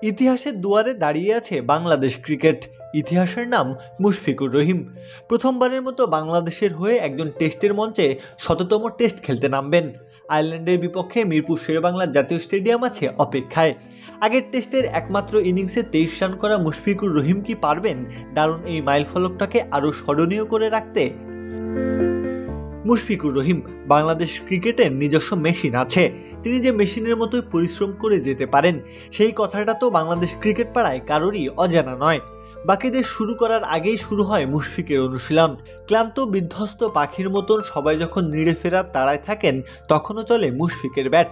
ইতিহাসের দুয়ারে দাঁড়িয়ে আছে বাংলাদেশ ক্রিকেট। ইতিহাসের নাম মুশফিকুর রহিম। প্রথমবারের মতো বাংলাদেশের হয়ে একজন টেস্টের মঞ্চে ১০০তম টেস্ট খেলতে নামবেন। আয়ারল্যান্ডের বিপক্ষে মিরপুর শেরেবাংলা জাতীয় স্টেডিয়াম আছে অপেক্ষায়। আগের টেস্টের একমাত্র ইনিংসে ২৩ রান করা মুশফিকুর রহিম কি পারবেন দারুণ এই মাইলফলকটাকে আরও স্মরণীয় করে রাখতে? মুশফিকুর রহিম বাংলাদেশ ক্রিকেটের নিজস্ব মেশিন আছে। তিনি যে মেশিনের মতোই পরিশ্রম করে যেতে পারেন সেই কথাটা তো বাংলাদেশ ক্রিকেট পাড়ায় কারোরই অজানা নয়। বাকিদের শুরু করার আগেই শুরু হয় মুশফিকের অনুশীলন। ক্লান্ত বিধ্বস্ত পাখির মতন সবাই যখন নিড়ে ফেরার তাড়ায় থাকেন তখনও চলে মুশফিকের ব্যাট।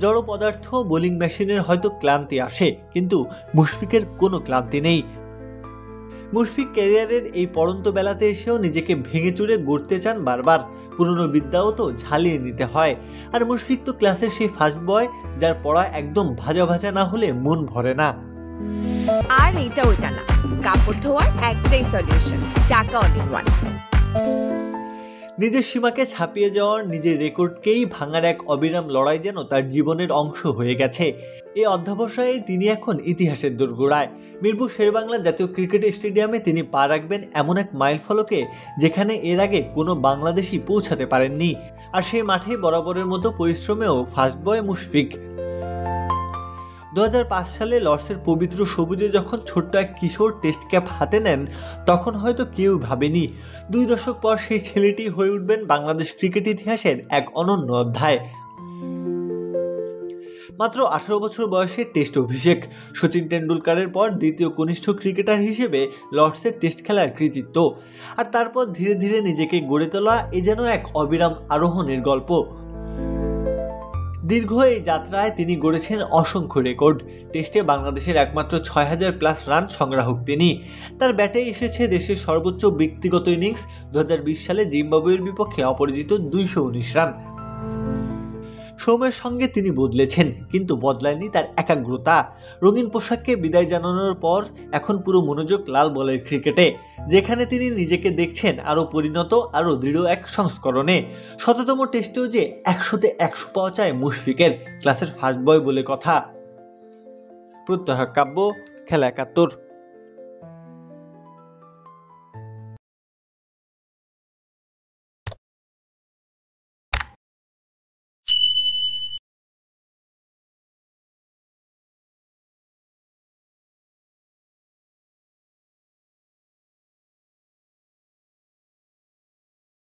জড় পদার্থ বোলিং মেশিনের হয়তো ক্লান্তি আসে, কিন্তু মুশফিকের কোনো ক্লান্তি নেই। মুশফিক ক্যারিয়ারের এই পড়ন্ত বেলাতে এসেও নিজেকে ভেঙে চুরে গড়তে চান বারবার। পুরনো বিদ্যাও তো ঝালিয়ে নিতে হয়। আর মুশফিক তো ক্লাসের সেই ফার্স্ট বয়, যার পড়া একদম ভাজা ভাজা না হলে মন ভরে না। আর এটা ওইটা না, কাপড় ধোয়ার একটাই সলিউশন, চাকা অল ইন ওয়ান। নিজের সীমাকে ছাপিয়ে যাওয়ার, নিজের রেকর্ডকেই ভাঙার এক অবিরাম লড়াই যেন তার জীবনের অংশ হয়ে গেছে। এই অধ্যবসায়ে তিনি এখন ইতিহাসের দোরগোড়ায়। মিরপুর শেরেবাংলা জাতীয় ক্রিকেট স্টেডিয়ামে তিনি পা রাখবেন এমন এক মাইলফলকে যেখানে এর আগে কোনো বাংলাদেশি পৌঁছাতে পারেননি। আর সেই মাঠেই বরাবরের মতো পরিশ্রমেও ফার্স্ট বয় মুশফিক। ২০০৫ সালে লর্ডসের পবিত্র সবুজে যখন ছোট্ট এক কিশোর টেস্ট ক্যাপ হাতে নেন তখন হয়তো কেউ ভাবেনি ২ দশক পর সেই ছেলেটি হয়ে উঠবেন বাংলাদেশ ক্রিকেট ইতিহাসের এক অনন্য অধ্যায়। মাত্র ১৮ বছর বয়সে টেস্ট অভিষেক, সচিন টেন্ডুলকারের পর দ্বিতীয় কনিষ্ঠ ক্রিকেটার হিসেবে লর্ডসের টেস্ট খেলার কৃতিত্ব। আর তারপর ধীরে ধীরে নিজেকে গড়ে তোলা এ যেন এক অবিরাম আরোহণের গল্প। দীর্ঘ এই যাত্রায় তিনি গড়েছেন অসংখ্য রেকর্ড। টেস্টে বাংলাদেশের একমাত্র ৬,০০০+ রান সংগ্রাহক তিনি। তার ব্যাটে এসেছে দেশের সর্বোচ্চ ব্যক্তিগত ইনিংস ২০২০ সালে জিম্বাবুয়ের বিপক্ষে অপরাজিত ২১৯ রান। সময়ের সঙ্গে তিনি বদলেছেন, কিন্তু বদলায়নি তার একাগ্রতা। রঙিন পোশাককে বিদায় জানানোর পর এখন পুরো মনোযোগ লাল বলের ক্রিকেটে, যেখানে তিনি নিজেকে দেখছেন আরও পরিণত, আরও দৃঢ় এক সংস্করণে। ১০০তম টেস্টেও যে ১০০তে ১০০ পাওয়া চায় মুশফিকের, ক্লাসের ফার্স্ট বয় বলে কথা। প্রত্যহ কাব্য, খেলা ৭১।